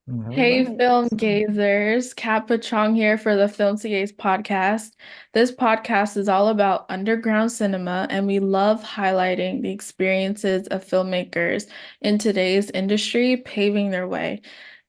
All Hey, right. film gazers. Kat Chong here for the Film to Gaze podcast. This podcast is all about underground cinema, and we love highlighting the experiences of filmmakers in today's industry, paving their way.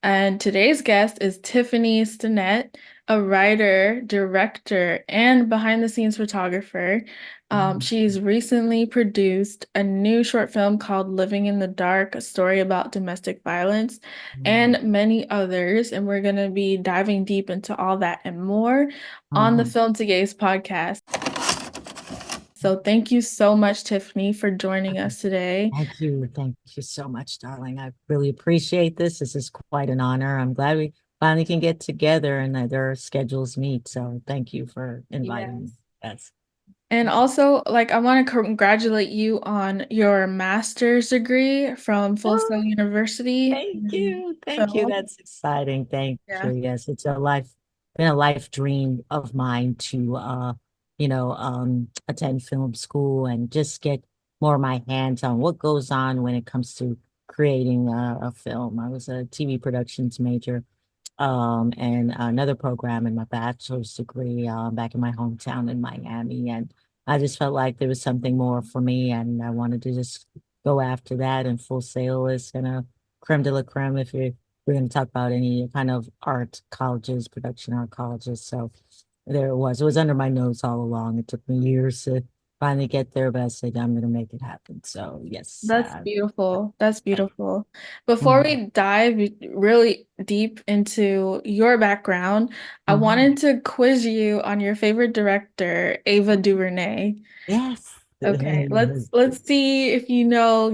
And today's guest is Tiffany Stennett, a writer, director, and behind the scenes photographer. Mhm. She's recently produced a new short film called Living in the Dark, a story about domestic violence and many others. And we're going to be diving deep into all that and more on the Mhm. Film to Gaze podcast. So thank you so much, Tiffany, for joining us today. Thank you. Thank you so much, darling. I really appreciate this. This is quite an honor. I'm glad we finally can get together and that our schedules meet. So thank you for inviting me. Yes. Yes. And also, like, I want to congratulate you on your master's degree from Full Sail Oh, University thank in you. Thank you. film. That's exciting. Thank Yeah. you. Yes, it's been a life dream of mine to attend film school and just get more of my hands on what goes on when it comes to creating a film. I was a TV productions major and another program in my bachelor's degree back in my hometown in Miami. And I just felt like there was something more for me, and I wanted to just go after that. And Full Sail is kind of creme de la creme if we're going to talk about any kind of art colleges, production art colleges. So there it was. It was under my nose all along. It took me years to finally get there, but I said I'm going to make it happen. So yes, That's beautiful. That's thank beautiful. Before you. we dive really deep into your background, I Mhm. wanted to quiz you on your favorite director, Ava DuVernay. Yes. Okay, let's see if any Oh,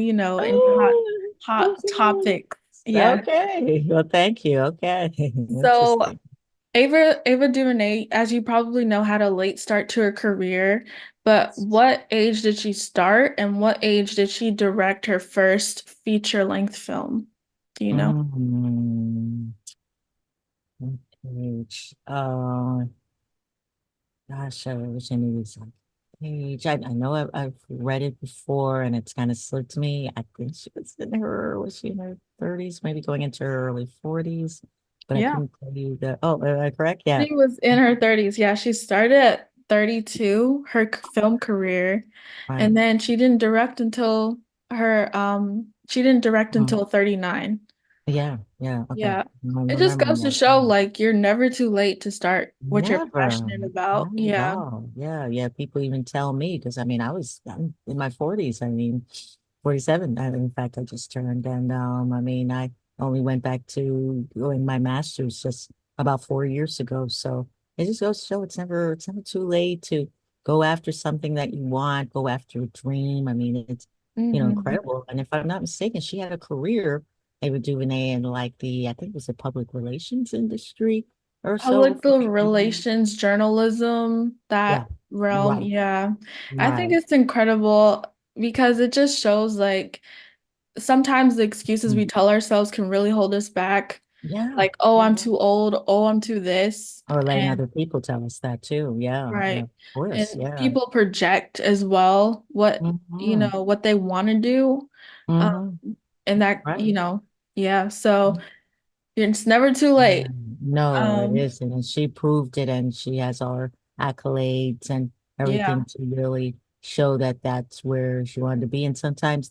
hot those are- topics. Yeah. okay. Well, thank you. Okay. So Interesting. Ava DuVernay, as you probably know, had a late start to her career, but what age did she start and what age did she direct her first feature-length film? Do you know? Mm, page. Gosh, I wish I knew this page. I know I've read it before and it's kind of slipped me. I think was she in her 30s, maybe going into her early 40s, but I Yeah. couldn't tell you oh, am I correct? Yeah. She was in her 30s. Yeah, she started at 32, her film career, Right. and then she didn't direct Mhm. until 39. Yeah. Yeah. Okay. Yeah. I'm It just remembering goes to that. show like you're never too late to start what you're Never. passionate about. Not at Yeah. all. Yeah, yeah. People even tell me because I mean I'm in my 40s. I mean 47. In fact, I just turned and I mean I only went back to doing my master's just about 4 years ago. So it just goes to show it's never too late to go after something that you want, go after a dream. I mean it's Hmm. incredible. And if I'm not mistaken, she had a career, Ava DuVernay, in like I think it was the public relations industry or so Public before she relations, journalism, yeah, that realm. right, Yeah. I think right. it's incredible because it just shows like sometimes the excuses we Mm. tell ourselves can really hold us back. Yeah, Like, oh, I'm yeah. too old. Oh, I'm too this. Or letting And other people tell us that too. Yeah, yeah, right. of course. And Yeah. people project as well Hmm. what they want to do. Um, Hmm. and that, Right. yeah. So it's never too Yeah. late. No, it Um, isn't. And she proved it, and she has all her accolades and yeah. everything to really show that that's where she wanted to be. And sometimes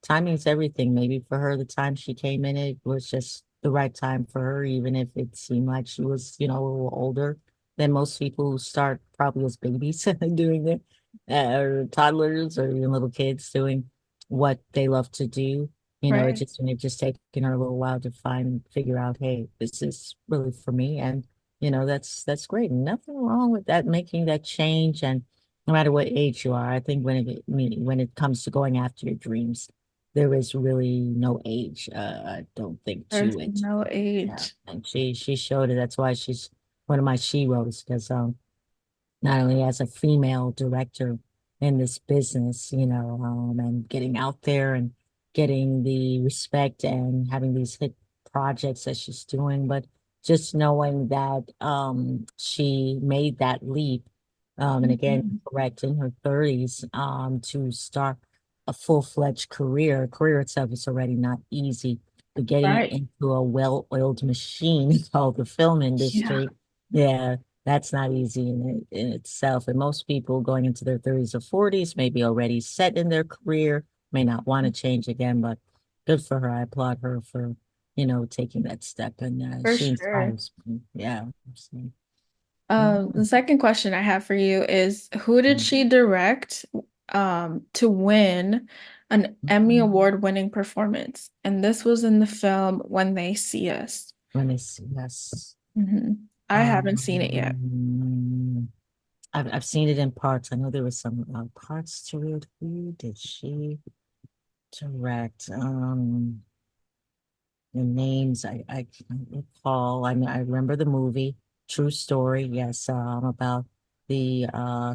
timing is everything. Maybe for her, the time she came in, it was just the right time for her, even if it seemed like she was, a little older than most people who start probably as babies doing it, or toddlers or even little kids doing what they love to do. Right. It just taken her a little while to figure out, hey, this is really for me. And, that's great. Nothing wrong with that, making that change. And no matter what age you are, I think when it comes to going after your dreams, there is really no age, I don't think There's to it. no Yeah. age. And she showed it. That's why she's one of my sheroes, because not only as a female director in this business, and getting out there and getting the respect and having these hit projects that she's doing, but just knowing that she made that leap, and again, Mhm. correct, in her 30s, to start a full-fledged career. Career itself is already not easy, getting Right. into a well-oiled machine called the film Yeah, industry. Yeah, that's not easy in itself. And most people going into their 30s or 40s may be already set in their career, may not want to change again, but good for her. I applaud her for, taking that step, and for she sure. inspires me. Yeah. So, The second question I have for you is who did mhm. she direct to win an Emmy Award-winning performance? And this was in the film When They See Us. Let me see. Yes. I haven't seen it yet. Um, I've seen it in parts. I know there was some parts to it. Who did she direct? The names I can't recall. I mean, I remember the movie, True Story. Yes, about the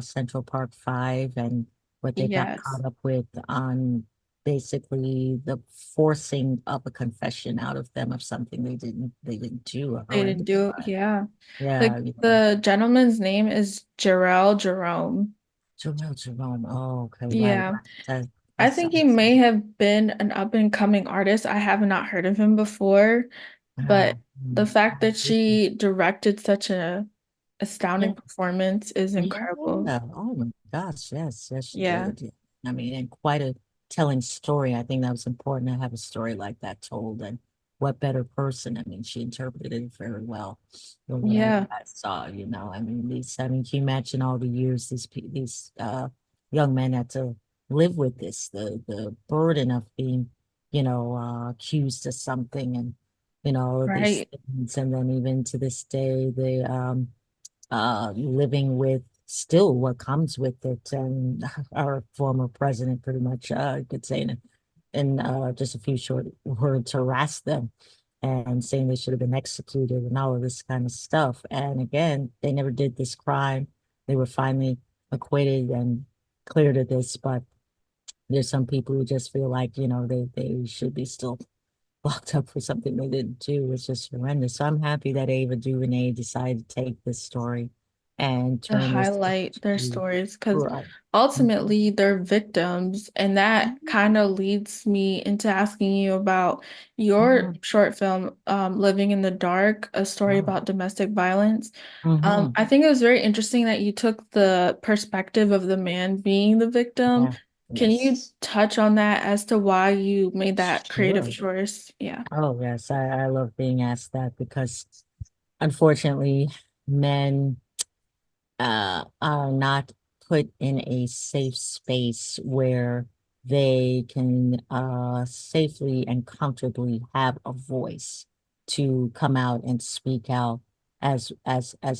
Central Park Five and what they got Yes, caught up with on basically the forcing of a confession out of them of something they didn't do, a they didn't horrendous do it. crime. Yeah. Yeah, The gentleman's name is Jarrell Jerome. Jerome. Oh, okay, right, Yeah. right. I That think he sounds. may have been an up and coming artist. I have not heard of him before, but Wow. the fact that she directed such a astounding performance is Yeah. incredible. Oh my gosh. Yes. Yes, she Yeah. did. Yeah. I mean, and quite a telling story. I think that was important to have a story like that told. And what better person? I mean, she interpreted it very well from what Yeah. I saw, I mean, I mean, can you imagine all the years these young men had to live with this, the burden of being, accused of something and, these Right. things. And then even to this day, living with still what comes with it. And our former president pretty much could say in just a few short words harassed them and saying they should have been executed and all of this kind of stuff. And again, they never did this crime. They were finally acquitted and cleared of this, but there's some people who just feel like, they should be still locked up for something they didn't do. It's just horrendous. So I'm happy that Ava DuVernay decided to take this story and To turn this highlight their into stories because right. Mhm. ultimately they're victims. And that kind of leads me into asking you about your Mhm. short film, Living in the Dark, a story Oh. about domestic violence. Mhm. I think it was very interesting that you took the perspective of the man being the victim. Yeah. Can you Yes. touch on that as to why you made that creative Sure. choice? Yeah. Oh, yes. I love being asked that because unfortunately, men are not put in a safe space where they can safely and comfortably have a voice to come out and speak out as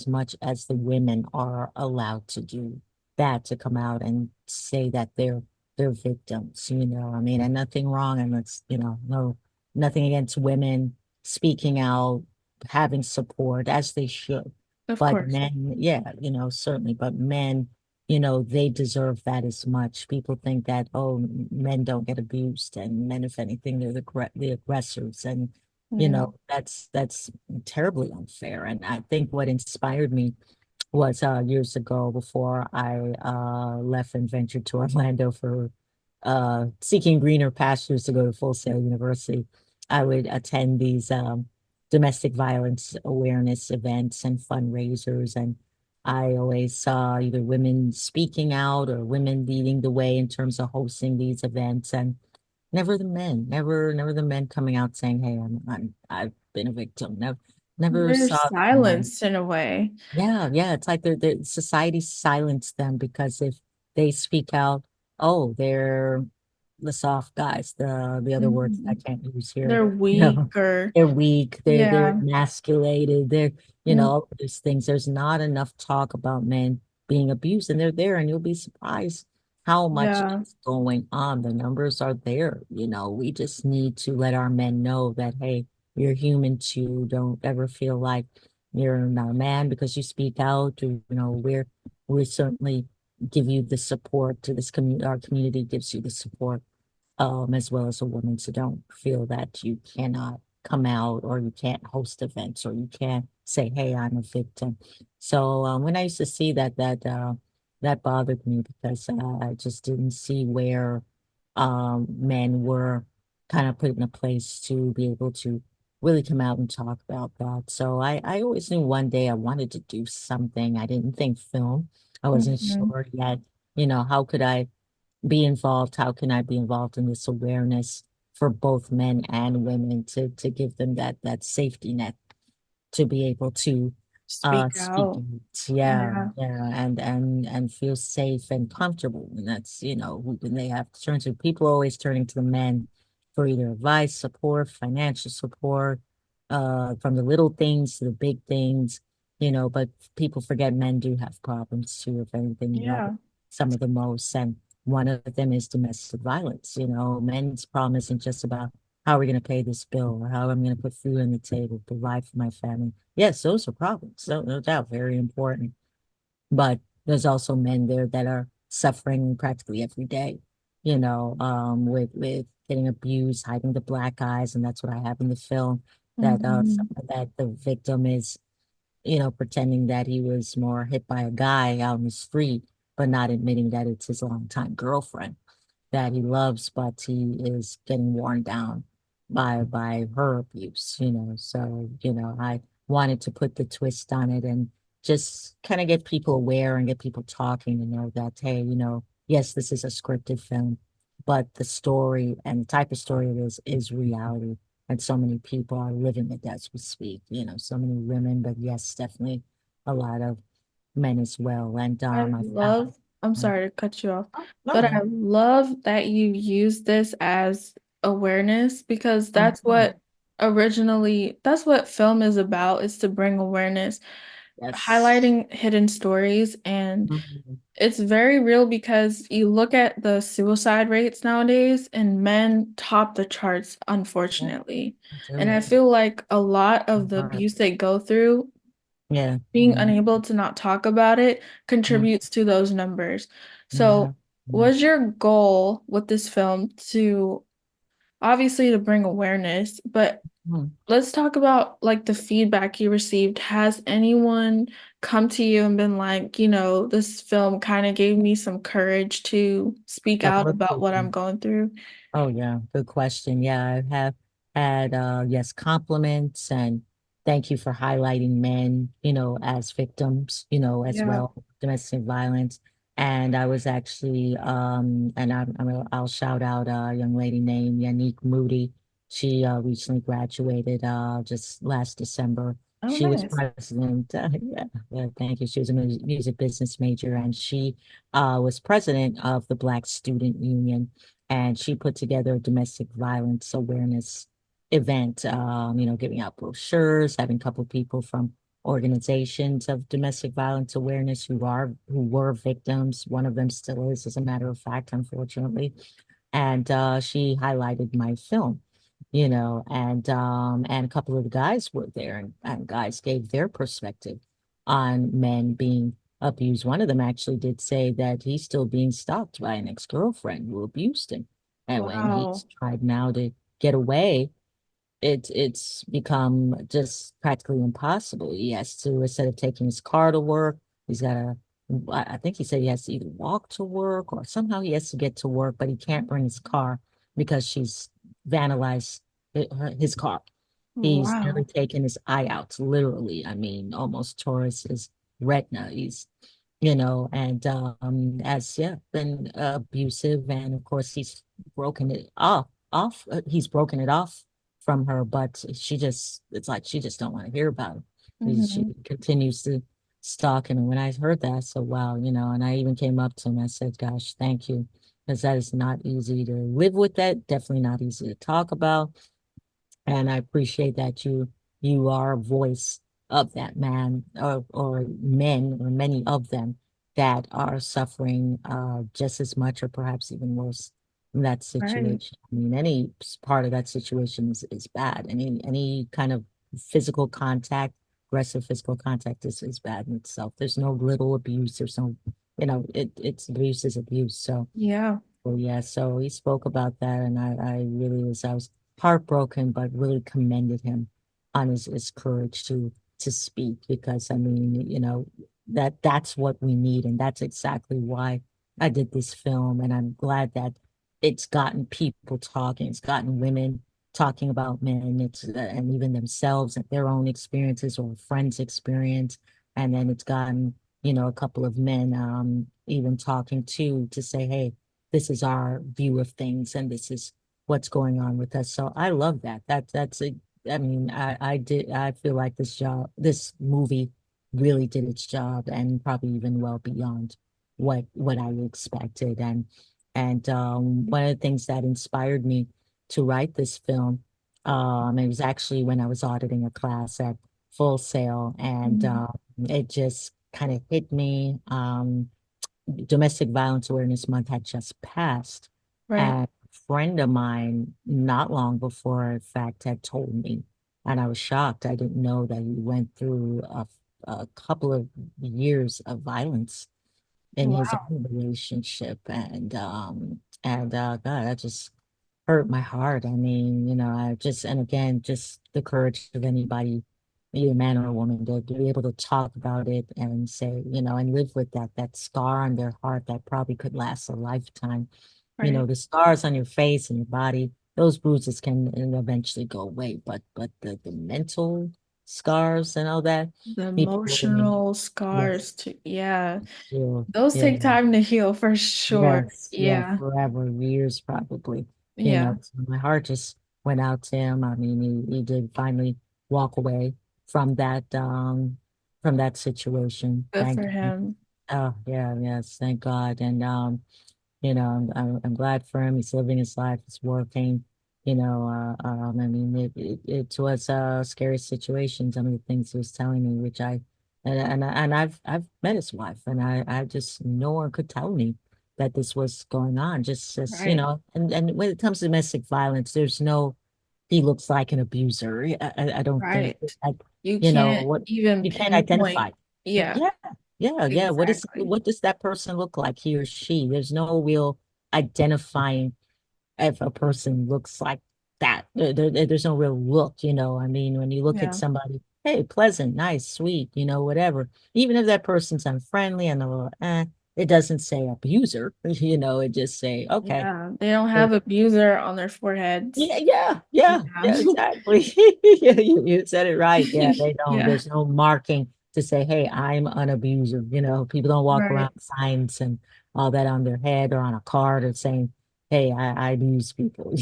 much as the women are allowed to do that, to come out and say that they're victims, I mean, and nothing wrong, and it's, no, nothing against women speaking out, having support as they should. Of But course. men, yeah, certainly, but men, they deserve that as much. People think that, oh, men don't get abused, and men, if anything, they're the aggressors. And, Yeah. that's terribly unfair. And I think what inspired me was years ago before I left and ventured to Orlando for seeking greener pastures to go to Full Sail University. I would attend these domestic violence awareness events and fundraisers, and I always saw either women speaking out or women leading the way in terms of hosting these events, and never the men, never the men coming out saying, "Hey, I've been a victim." Never They're saw the men. silenced in a way. Yeah, yeah. It's like society silenced them because if they speak out, oh, they're the soft guys, the other words I Mhm. can't use here. They're You know, weak or they're weak, they're yeah. emasculated, Mm, all of these things. There's not enough talk about men being abused, and they're there, and you'll be surprised how much yeah. is going on. The numbers are there. We just need to let our men know that, hey, you're human too. Don't ever feel like you're not a man because you speak out. Or, we certainly give you the support to this community. Our community gives you the support, as well as a woman. So don't feel that you cannot come out or you can't host events or you can't say, "Hey, I'm a victim." So when I used to see that bothered me because I just didn't see where men were. kind of put in a place to be able to really come out and talk about that. So I always knew one day I wanted to do something. I didn't think film. I wasn't Hmm. sure yet, how could I be involved? How can I be involved in this awareness for both men and women to give them that safety net to be able to Speak speak out. it. Yeah, Yeah. yeah, and feel safe and comfortable. And that's, when they have to turn to people are always turning to the men for either advice, support, financial support, from the little things to the big things, but people forget men do have problems too, if anything, Yeah. some of the most. And one of them is domestic violence. Men's problem isn't just about how are we going to pay this bill or how I'm going to put food on the table, provide for my family. Yes, those are problems. So no doubt, very important. But there's also men there that are suffering practically every day, with getting abused, hiding the black eyes, and that's what I have in the film. Hmm. That the victim is, pretending that he was more hit by a guy out in the street, but not admitting that it's his longtime girlfriend that he loves, but he is getting worn down by her abuse, So, I wanted to put the twist on it and just kind of get people aware and get people talking to know that, hey, yes, this is a scripted film, but the story and the type of story it is reality. And so many people are living it as we speak, so many women, but yes, definitely a lot of men as well. And I I love, I'm found, sorry to cut you off, no, but I no. love that you use this as awareness because Mhm. that's what film is about, is to bring awareness, Yes. highlighting hidden stories. And Mhm. it's very real because you look at the suicide rates nowadays and men top the charts, Yeah, unfortunately. I And I do. feel like a lot of the Right. abuse they go through, Yeah. being Mhm. unable to not talk about it Mhm. contributes to those numbers. Yeah. So, Yeah. was your goal with this film to obviously to bring awareness, but Mhm. let's talk about like the feedback you received. Has anyone come to you and been like, this film kind of gave me some courage to speak out Couple of about what people. I'm going through? Oh yeah, good question. Yeah, I have had yes, compliments and thank you for highlighting men, as victims, as Yeah. well, domestic violence. And I was actually and I'll shout out a young lady named Yannick Moody. She recently graduated just last December. Oh, She was nice. president. Yeah, yeah, thank you. She was a music business major and she was president of the Black Student Union and she put together a domestic violence awareness event, giving out brochures, having a couple of people from organizations of domestic violence awareness who were victims. One of them still is, as a matter of fact, unfortunately. And she highlighted my film, and a couple of the guys were there and guys gave their perspective on men being abused. One of them actually did say that he's still being stalked by an ex-girlfriend who abused him. And when Wow. he's tried now to get away, it's become just practically impossible. He has to, instead of taking his car to work, he's got to, I think he said he has to either walk to work or somehow he has to get to work, but he can't bring his car because she's vandalized his car. He's never Wow. taken his eye out, literally. I mean, almost tore his retina. And as yeah, been abusive, and of course broken it he's broken it off from her, but it's like she just don't want to hear about it. She Hmm. continues to stalk him. And when I heard that, so wow, and I even came up to him, I said, gosh, thank you. Because that is not easy to live with, that definitely not easy to talk about. And I appreciate that you are a voice of that man or men or many of them that are suffering just as much or perhaps even worse in that Right. situation. I mean, any part of that situation is bad. Any kind of physical contact, aggressive physical contact is bad in itself. There's no little abuse. There's no, it's abuse is abuse. So Yeah. well, yeah, so he spoke about that, and I was heartbroken, but really commended him on his courage to speak because I mean, that's what we need, and that's exactly why I did this film, and I'm glad that it's gotten people talking. It's gotten women talking about men. It's and even themselves and their own experiences or friends' experience. And then it's gotten, a couple of men even talking to say, hey, this is our view of things and this is what's going on with us. So I love that. That's a I mean, I feel like this movie really did its job and probably even well beyond what I expected. And one of the things that inspired me to write this film, it was actually when I was auditing a class at Full Sail, and Mhm. it just kind of hit me. Domestic Violence Awareness Month had just passed, Right. and a friend of mine, not long before, in fact, had told me, and I was shocked. I didn't know that he went through a couple of years of violence in his Wow. own relationship, and God, that just hurt my heart. I mean, I just and again, just the courage of anybody, either man or woman, to be able to talk about it and say, and live with that scar on their heart that probably could last a lifetime. Right. The scars on your face and your body, those bruises can eventually go away, but the mental scars and all that, The people, I mean, emotional yes, scars too. Yeah. sure, Those yeah. take time to heal for sure. Yes, yeah, Yeah. forever, years probably. Yeah. So my heart just went out to him. I mean, he did finally walk away from that situation. Good Thank for him. him. Oh, yeah, yes, thank God. And I'm glad for him. He's living his life. He's working. I mean, it was a scary situation. Some of the things he was telling me, which I've met his wife, and I just no one could tell me that this was going on. Just Right. and when it comes to domestic violence, there's no he looks like an abuser. I don't think Right. You can't what even you can't identify. pinpoint. Yeah, Yeah, yeah. exactly. What does that person look like, he or she? There's no real identifying if a person looks like that. There's no real look, I mean, when you look at Yeah. somebody, hey, pleasant, nice, sweet, whatever. Even if that person's unfriendly and a little, it doesn't say abuser, it just say, okay. Yeah. They don't They're have abuser on their foreheads. Yeah, Yeah. exactly. Yeah, you said it right. Yeah, they don't. Yeah. There's no marking to say, "Hey, I'm an abuser." People don't walk Right. around with signs and all that on their head or on a card or saying, "Hey, I abuse people."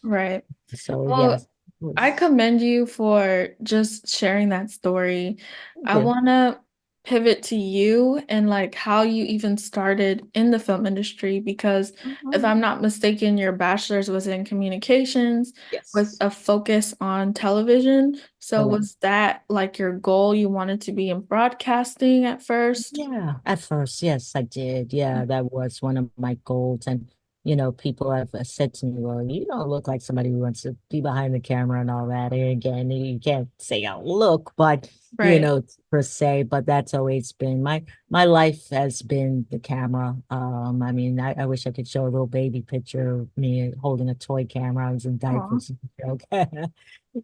Right. So Well, yes. I commend you for just sharing that story. Thank I you. want to pivot to you and like how you even started in the film industry because if Mhm. I'm not mistaken, your bachelor's was in communications with Yes. a focus on television. So Correct. was that like your goal? You wanted to be in broadcasting at first? Yeah, at first, yes, I did. Yeah, that was one of my goals. And, people have said to me, well, you don't look like somebody who wants to be behind the camera and all that. And again, you can't say I look, but, Right. per se, but that's always been my life has been the camera. I mean, I wish I could show a little baby picture of me holding a toy camera. I was in Aw. diapers. Okay.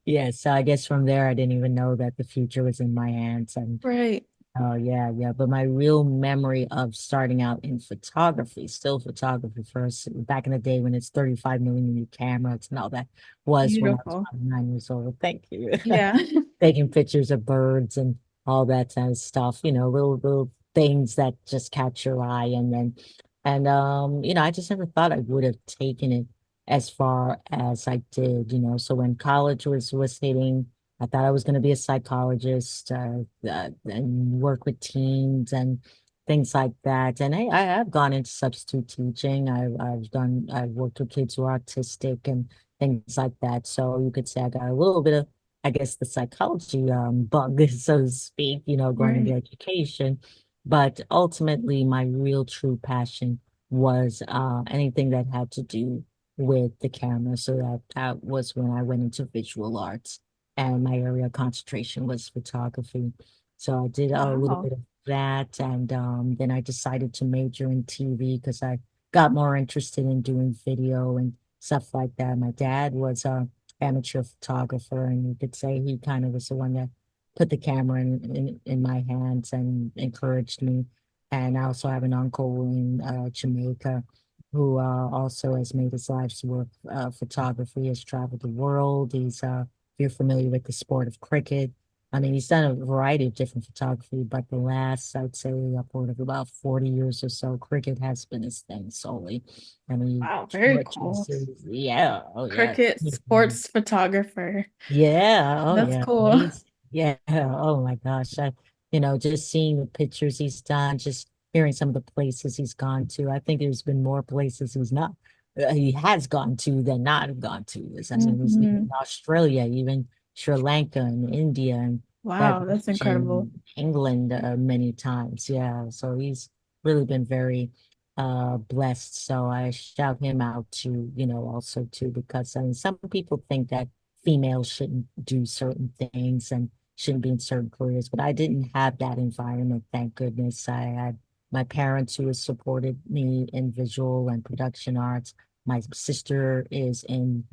Yeah, so I guess from there, I didn't even know that the future was in my hands. And Right. oh yeah, yeah. But my real memory of starting out in photography, still photography first, back in the day when it's 35 millimeter cameras and all that, was when I was Beautiful. about 9 years old. Thank you. Yeah. Taking pictures of birds and all that kind of stuff, little things that just catch your eye. And I just never thought I would have taken it as far as I did, So when college was hitting, I thought I was going to be a psychologist, and work with teens and things like that. And I have gone into substitute teaching. I've worked with kids who are autistic and things like that. So you could say I got a little bit of, I guess, the psychology bug, so to speak, going into Right. education. But ultimately, my real true passion was anything that had to do with the camera. So that was when I went into visual arts, and my area of concentration was photography. So I did a little Wow. bit of that, and then I decided to major in TV because I got more interested in doing video and stuff like that. My dad was a amateur photographer, and you could say he kind of was the one that put the camera in my hands and encouraged me. And I also have an uncle in Jamaica who also has made his life's work photography, has traveled the world. If you're familiar with the sport of cricket, I mean, he's done a variety of different photography, but the last, I'd say, upward of about 40 years or so, cricket has been his thing solely. And he Wow, very cool. chases, yeah, oh yeah. Cricket sports photographer. Yeah, oh That's yeah. cool. Yeah, oh my gosh. Just seeing the pictures he's done, just hearing some of the places he's gone to. I think there's been more places he has gone to than not have gone to. I mean, he's been in Hmm. Australia, even Sri Lanka and India and that Wow, that's incredible. region, England, many times. Yeah, so he's really been very blessed. So I shout him out to, also too, because I mean, some people think that females shouldn't do certain things and shouldn't be in certain careers, but I didn't have that environment, thank goodness. I had my parents who has supported me in visual and production arts. My sister is in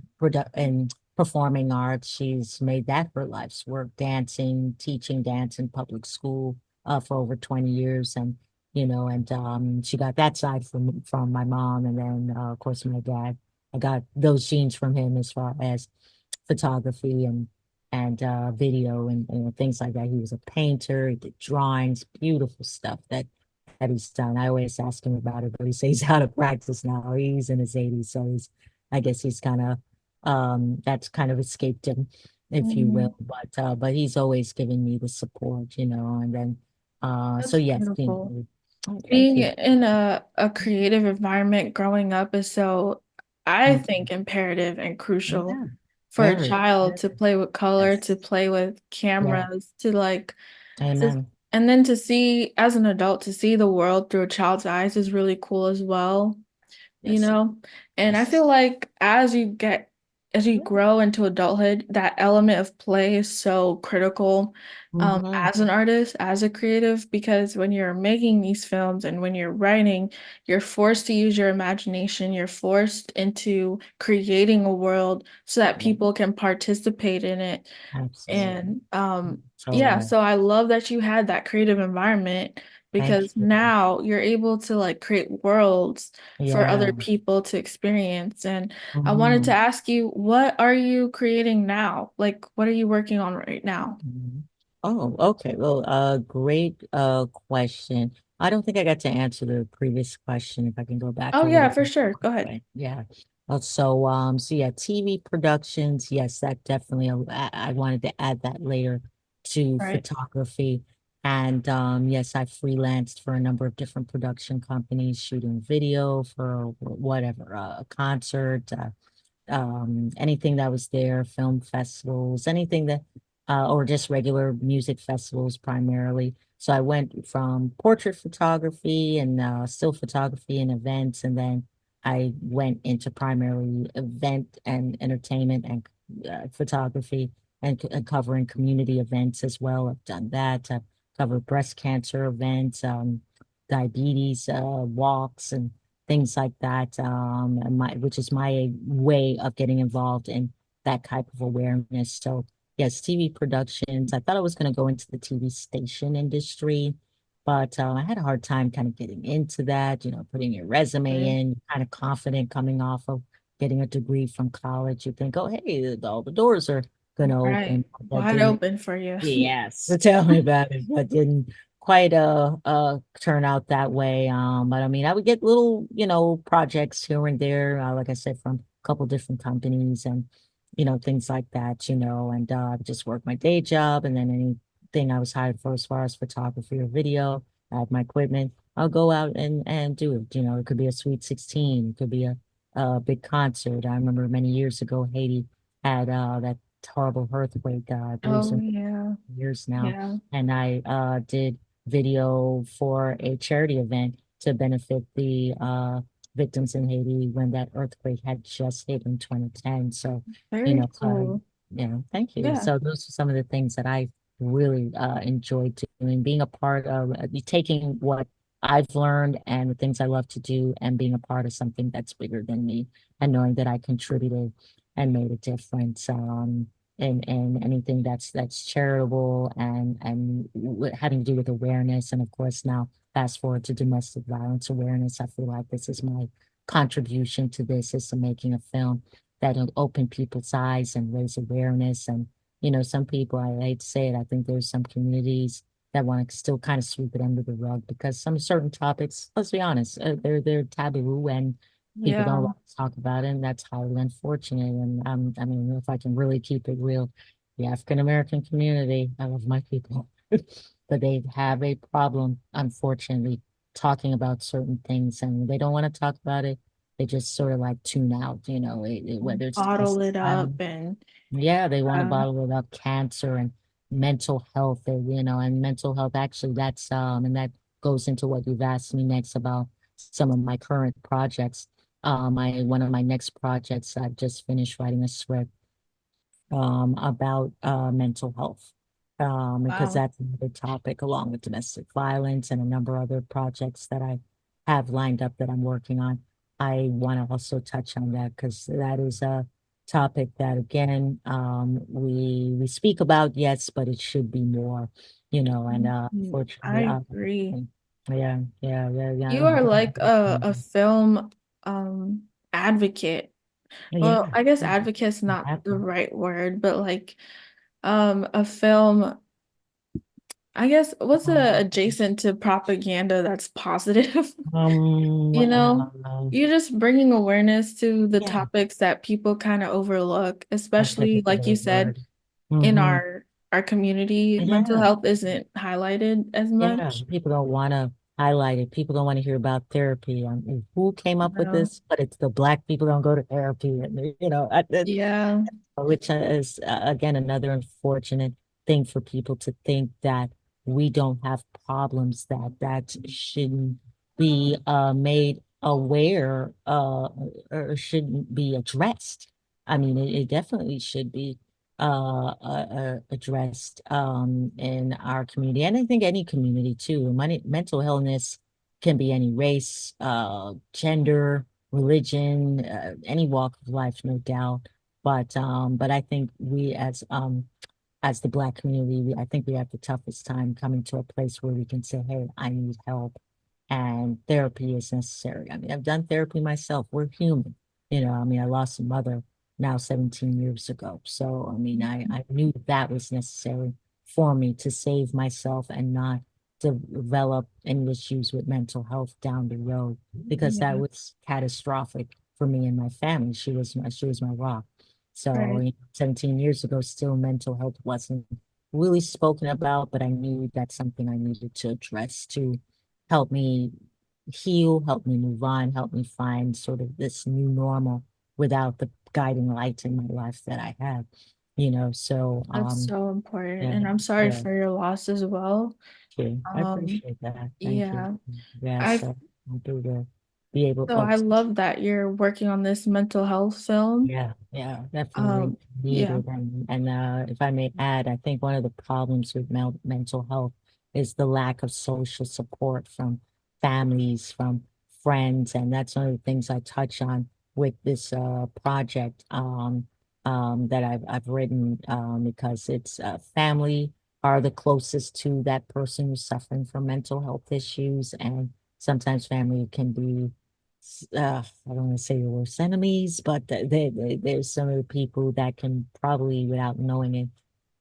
performing arts. She's made that her life's work, dancing, teaching dance in public school for over 20 years. And she got that side from my mom. And then, of course, my dad. I got those genes from him as far as photography and video and things like that. He was a painter. He did drawings, beautiful stuff that he's done. I always ask him about it, but he says he's out of practice now. He's in his 80s, so I guess he's kind of that's kind of escaped him, if you will. Mhm. But he's always given me the support, and then so That's yes, beautiful. oh, thank Being you. in a creative environment growing up is so, I Mhm. think, imperative and crucial Yeah, for a very, child very, to play with color, to yes, play with yeah, cameras, to like, to, amen. and then to see, as an adult, to see the world through a child's eyes is really cool as well, you Yes, know? And I yes, feel like as you yeah. grow into adulthood, that element of play is so critical, Hmm. as an artist, as a creative, because when you're making these films and when you're writing, you're forced to use your imagination, you're forced into creating a world so that Yeah, people can participate in it. absolutely. And yeah, Totally. so I love that you had that creative environment Thank because you. now you're able to like create worlds for other Yeah. people to experience. And I wanted to Hmm. ask you, what are you creating now? Like, what are you working on right now? Mhm. Oh, okay. Well, great question. I don't think I got to answer the previous question. If I can go back Oh a yeah, little for bit. sure. Go ahead. Right. Yeah. So yeah, TV productions. Yes, that definitely. I wanted to add that later to Right. photography. And yes, I freelanced for a number of different production companies, shooting video for whatever, a concert, anything that was there, film festivals, anything that, or just regular music festivals primarily. So I went from portrait photography and still photography and events, and then I went into primarily event and entertainment and photography and covering community events as well. I've done that. I've covered breast cancer events, diabetes walks, and things like that, which is my way of getting involved in that type of awareness. So yes, TV productions. I thought I was going to go into the TV station industry, but I had a hard time kind of getting into that, putting your resume Okay. in, kind of confident coming off of getting a degree from college. You think, oh, hey, all the doors are going to Right. open. But that Wide didn't. open for you. Yes. So tell me about it. But didn't quite turn out that way. But I mean, I would get little, projects here and there, like I said, from a couple different companies and, things like that, and I would just work my day job and then anything I was hired for as far as photography or video, I have my equipment, I'll go out and do it. It could be a Sweet 16, it could be a big concert. I remember many years ago, Haiti had that horrible earthquake, I believe Oh some yeah. years now, Yeah. and I did video for a charity event to benefit the victims in Haiti when that earthquake had just hit in 2010. So, Very cool. thank you. Yeah. So those are some of the things that I really enjoyed doing, being a part of, taking what I've learned and the things I love to do and being a part of something that's bigger than me and knowing that I contributed and made a difference. And anything that's charitable and having to do with awareness. And of course, now fast forward to domestic violence awareness. I feel like this is my contribution to this is to making a film that'll open people's eyes and raise awareness. And, some people, I hate to say it, I think there's some communities that want to still kind of sweep it under the rug because some certain topics, let's be honest, they're taboo and people don't Yeah. want to talk about it, and that's highly unfortunate. And I mean, if I can really keep it real, the African American community, I love my people, but they have a problem, unfortunately, talking about certain things, and they don't want to talk about it. They just sort of like tune out, whether it's Bottle domestic it up violence. and Yeah, they want to uh, bottle it up, cancer and mental health, and mental health. Actually, and that goes into what you've asked me next about some of my current projects. One of my next projects, I've just finished writing a script about mental health, because wow. that's another topic along with domestic violence and a number of other projects that I have lined up that I'm working on. I want to also touch on that because that is a topic that again we speak about, yes, but it should be more, and I fortunately, agree. You yeah. are like a film advocate. Well, Yeah, I guess yeah, advocate's I'm not the happy. right word, but like a film, I guess what's a Um, adjacent to propaganda that's positive? um, You know, uh, you're just bringing awareness to the yeah, topics that people kind of overlook, that's like a especially like you great said, word. in Hmm. our community, mental Yeah, health isn't highlighted as yeah. much. People don't want to highlight it. People don't want to hear about therapy. Who came up with No. this? But it's the black people don't go to therapy, and Yeah. which is again another unfortunate thing for people to think that we don't have problems that shouldn't be made aware or shouldn't be addressed. I mean, it definitely should be addressed in our community, and I think any community too. Mental illness can be any race, gender, religion, any walk of life, no doubt. But I think we as the Black community, I think we have the toughest time coming to a place where we can say, "Hey, I need help," and therapy is necessary. I mean, I've done therapy myself. We're human, I mean, I lost a mother now 17 years ago, so I mean, I knew that was necessary for me to save myself and not develop any issues with mental health down the road because that Yeah. was catastrophic for me and my family. She was my rock. So, Right. 17 years ago, still mental health wasn't really spoken about, but I knew that's something I needed to address to help me heal, help me move on, help me find sort of this new normal without the guiding light in my life that I had, so That's so important. yeah, And I'm sorry yeah, for your loss as well. thank you. I Um, appreciate that. Thank you. yeah. Yeah, I so I'll be able, so I love that you're working on this mental health film. yeah, definitely Um, yeah. needed. And if I may add, I think one of the problems with mental health is the lack of social support from families, from friends, and that's one of the things I touch on with this project that I've written because it's family are the closest to that person who's suffering from mental health issues, and sometimes family can be I don't want to say the worst enemies, but there's some of the people that can probably, without knowing it,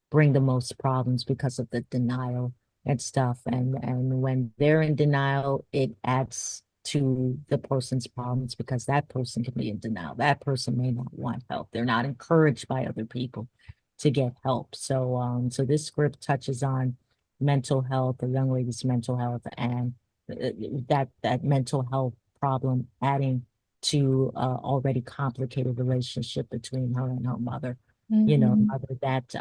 bring the most problems because of the denial and stuff. And when they're in denial, it adds to the person's problems because that person can be in denial. That person may not want help. They're not encouraged by other people to get help. So this script touches on mental health, the young lady's mental health, and that mental health problem adding to already complicated relationship between her and her mother. Hmm. Mother that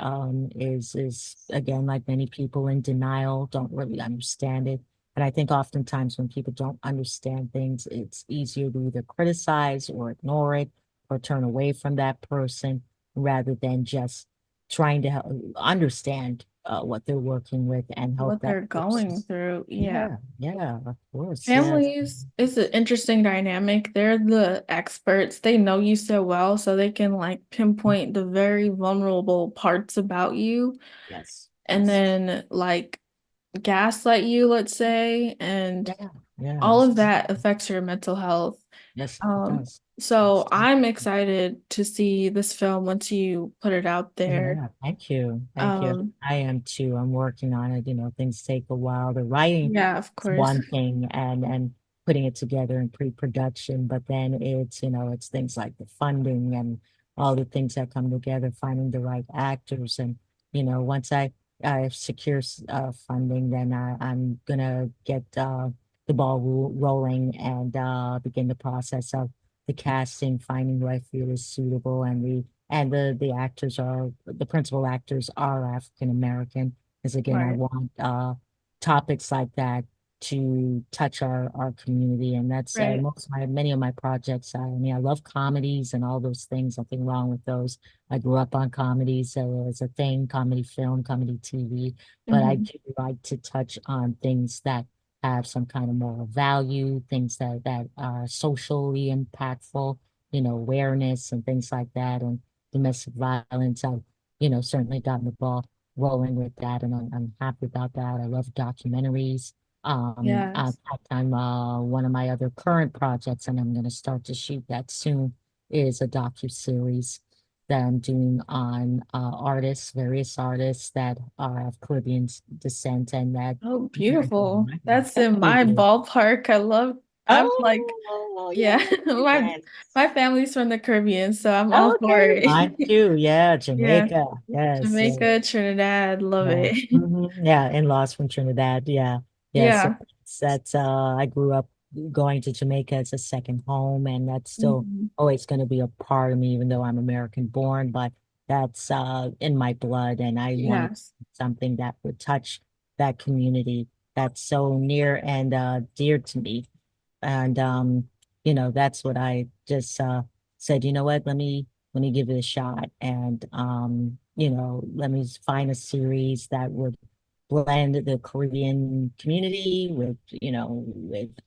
is again, like many people, in denial, don't really understand it. And I think oftentimes when people don't understand things, it's easier to either criticize or ignore it or turn away from that person rather than just trying to understand what they're working with and help What that they're person. going through. Yeah. Yeah, of course, yes. Families is an interesting dynamic. They're the experts. They know you so well, so they can like pinpoint the very vulnerable parts about you Yes, and yes. then like gaslight you, let's say, and Yeah, all Yes. of that affects your mental health. Yes, it Um, does. so Absolutely. I'm excited to see this film once you put it out there. Yeah, thank you. Thank you. Um, I am too. I'm working on it. Things take a while. The writing yeah, of is course. one thing and putting it together in pre-production, but then it's things like the funding and all the things that come together, finding the right actors. And, once I secure funding, then I'm gonna get the ball rolling and begin the process of the casting, finding who I feel is suitable, and the actors are the principal actors are African American. Because again, I Right. want topics like that to touch our community, and that's Right. many of my projects. I mean, I love comedies and all those things. Nothing wrong with those. I grew up on comedies, so it's a thing, comedy film, comedy TV. But I Hmm. do like to touch on things that have some kind of moral value, things that are socially impactful, awareness and things like that. And domestic violence. I've, certainly gotten the ball rolling with that, and I'm happy about that. I love documentaries. Yes. One of my other current projects, and I'm going to start to shoot that soon, is a docu-series that I'm doing on various artists that are of Caribbean descent and that Oh, very beautiful. important. That's Thank in my you. ballpark. I'm like, Oh, yeah, yeah. my Yes. my family's from the Caribbean, so I'm all Oh, for okay. Mine it. too. Yeah. Yeah. Jamaica. Yes. Yes. Jamaica, Trinidad, love Yeah. it. Yeah. In-laws from Trinidad. Yeah. Yeah. So Yeah. I grew up going to Jamaica as a second home, and that's still Mhm. always going to be a part of me, even though I'm American born, but that's in my blood. And I wanted Yes. something that would touch that community that's so near and dear to me. And that's what I just said, what, let me give it a shot. And let me find a series that would blend the Caribbean community with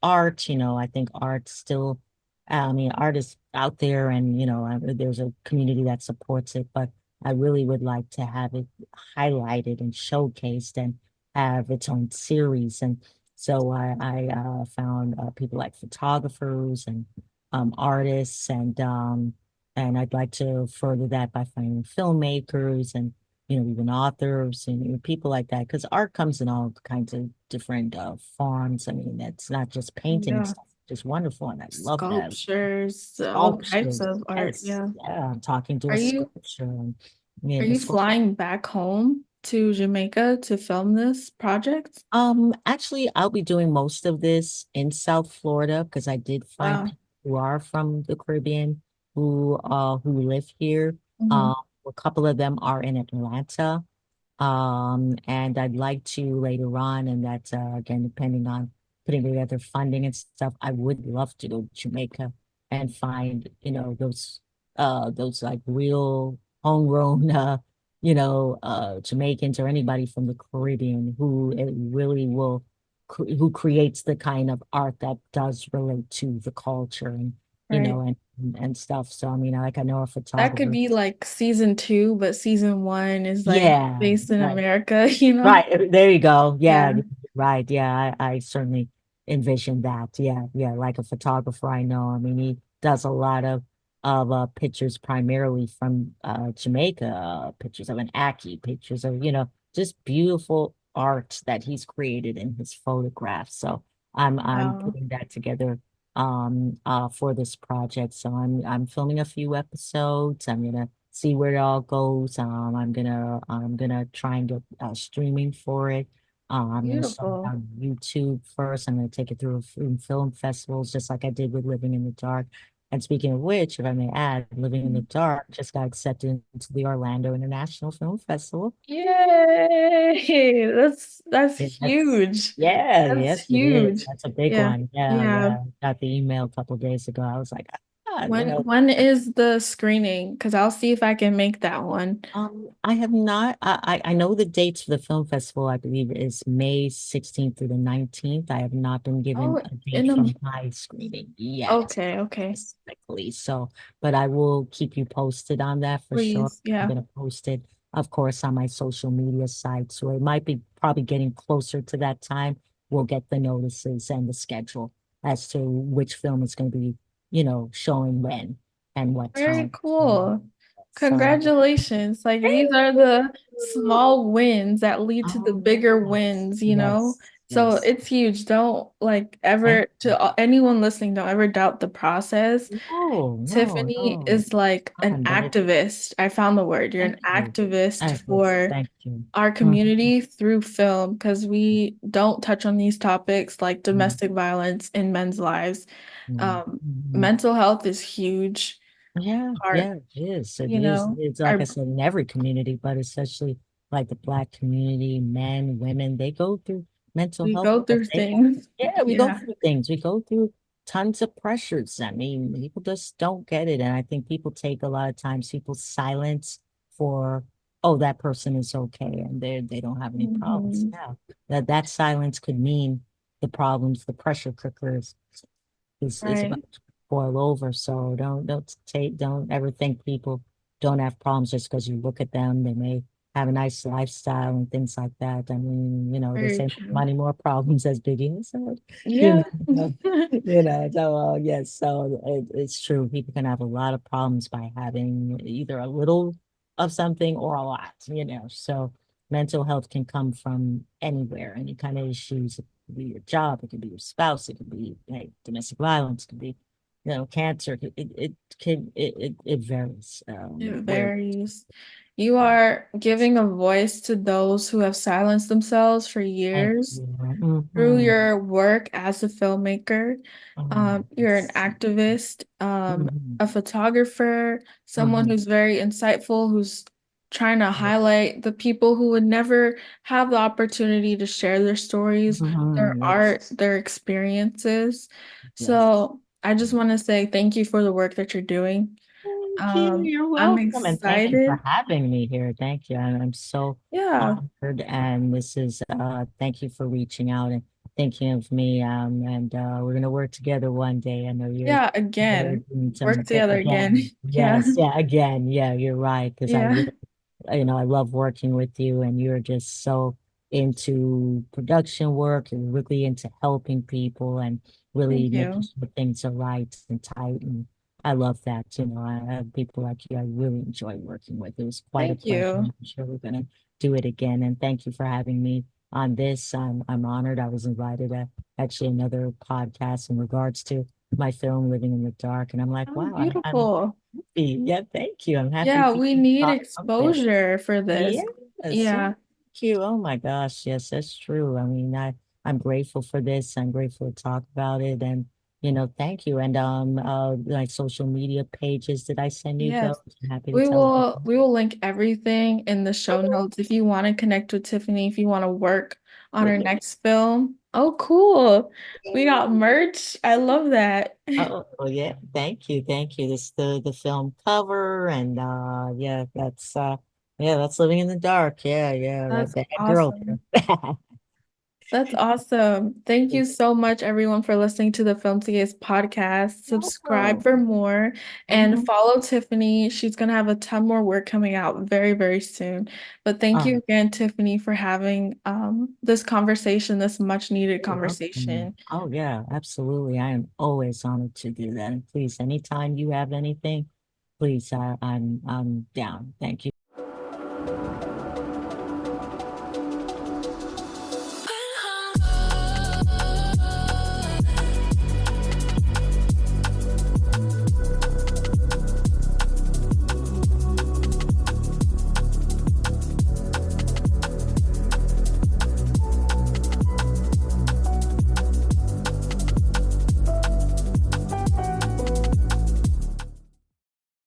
art. I think art still, I mean, art is out there, and there's a community that supports it, but I really would like to have it highlighted and showcased and have its own series. And so I found people like photographers and artists, and I'd like to further that by finding filmmakers and even authors and people like that, because art comes in all kinds of different forms. I mean, it's not just painting Yeah. stuff, just wonderful, and I love that. Sculptures, all types Sculptures, of art. yes, Yeah. yeah, I'm talking to Are a you sculpture, and are the you sculpture. flying back home to Jamaica to film this project? Actually, I'll be doing most of this in South Florida because I did find Wow. people who are from the Caribbean who live here. Hmm. Um, a couple of them are in Atlanta. And I'd like to later on, and that's again depending on putting together funding and stuff. I would love to go to Jamaica and find, those like real homegrown Jamaicans or anybody from the Caribbean who it really will who creates the kind of art that does relate to the culture and Right. and stuff. So I mean, like I know a That could photographer. be like season two, but season one is like Yeah, based in right. America, you know? Right. There you go. Yeah. Yeah. Right. Yeah. I certainly envision that. Yeah. Yeah. Like a photographer I know. I mean, he does a lot of pictures primarily from Jamaica, pictures of an Aki, pictures of, just beautiful art that he's created in his photographs. So I'm Wow. putting that together for this project. So I'm filming a few episodes. I'm gonna see where it all goes. I'm gonna try and get streaming for it. I'm gonna start it Beautiful. on YouTube first. I'm gonna take it through film festivals, just like I did with Living in the Dark. And speaking of which, if I may add, Living in the Dark just got accepted into the Orlando International Film Festival. Yay! That's Yeah, that's huge. yeah, That's yes, it is. huge. That's a big Yeah. one. Yeah, Yeah. yeah. Got the email a couple of days ago. I was like, ah, When is the screening? Because I'll see if I can make that one. I have not. I know the dates for the film festival. I believe is May 16th through the 19th. I have not been given Oh, a date in from my screening yet, okay, okay. specifically. So, but I will keep you posted on that for sure. Please. I'm Yeah. gonna post it, of course, on my social media site. So it might be probably getting closer to that time will get the notices and the schedule as to which film is going to be, you know, showing when and what Very time. cool. So, Congratulations. Like these are the small wins that lead to the oh bigger yes, wins, you know? yes, So yes. it's huge. Don't like Thank ever, you. to anyone listening, don't ever doubt the process. No, no, Tiffany no. is like an But it, activist. I found the word. You're thank an you. activist Yes, for thank you. our Mhm, community through film because we don't touch on these topics like mhm, domestic violence in men's lives. mhm, mhm. Mental health is huge Yeah, part, yeah, it is. It you is. know. It's like I Our said, in every community, but especially like the Black community, men, women, they go through mental we health go stuff. through They, things. yeah, we go Yeah. through things. We go through tons of pressures. I mean, people just don't get it. And I think people take a lot of times people's silence for, oh, that person is okay and they don't have any problems. Mhm. Yeah. That silence could mean the problems, the pressure cookers is Right. about to boil over. So don't ever think people don't have problems just because you look at them. They may have a nice lifestyle and things like that. I mean, you know, they Very say true. money, more problems, as Biggie said. Yeah. So yes, so it's true. People can have a lot of problems by having either a little of something or a lot, you know. So mental health can come from anywhere, any kind of issues. It could be your job, it could be your spouse, it could be like domestic violence, it could be, you know, cancer. It varies. It Where varies. You uh, are giving a voice to those who have silenced themselves for thank years. you. Through Hmm. your work as a filmmaker, you're an Yes. activist, Hmm. a photographer, someone Hmm. who's very insightful, who's trying to highlight the people who would never have the opportunity to share their stories, their art, Yes. their experiences. Yes. So I just want to say thank you for the work that you're doing. Thank you. You're I'm welcome. And thank you excited. for having me here. Thank you. And I'm so Yeah. honored. And this is thank you for reaching out and thinking of me. And we're gonna work together one day. I know Yeah, you're again. doing Work some together again. again. Yeah. Yes, yeah, again. Yeah, you're right. Because I Yeah. really, you know, I love working with you and you're just so into production work and really into helping people and really Thank making you. sure things are right and tight. And I love that. You know, I have people like you I really enjoy working with. It was quite a Thank pleasure. you. I'm sure we're gonna do it again. And thank you for having me on this. I'm honored. I was invited to actually another podcast in regards to my film Living in the Dark. And I'm like, Oh, wow, I'm beautiful. happy. Yeah, thank you. I'm happy Yeah, we people need thought something. exposure for this. Yes, yeah, Yeah. thank you. Oh my gosh, yes, that's true. I mean, I'm grateful for this. I'm grateful to talk about it, and you know, thank you. And like social media pages, did I send you those? Yes. I'm happy to We tell you. will we will link everything in the show notes if you want to connect with Tiffany, if you want to work on her Yeah. next film. Oh, cool. We got merch. I love that. Oh yeah, thank you. This is the film cover, and yeah, that's Living in the Dark. Yeah, yeah, that That's bad girl. awesome. That's awesome. Thank you so much, everyone, for listening to the Film to Gaze podcast. Subscribe for more and Mhm. follow Tiffany. She's going to have a ton more work coming out very, very soon. But thank you Oh, again, Tiffany, for having this conversation, this much needed you're welcome. conversation. Oh, yeah, absolutely. I am always honored to do that. And please, anytime you have anything, please, I'm down. Thank you.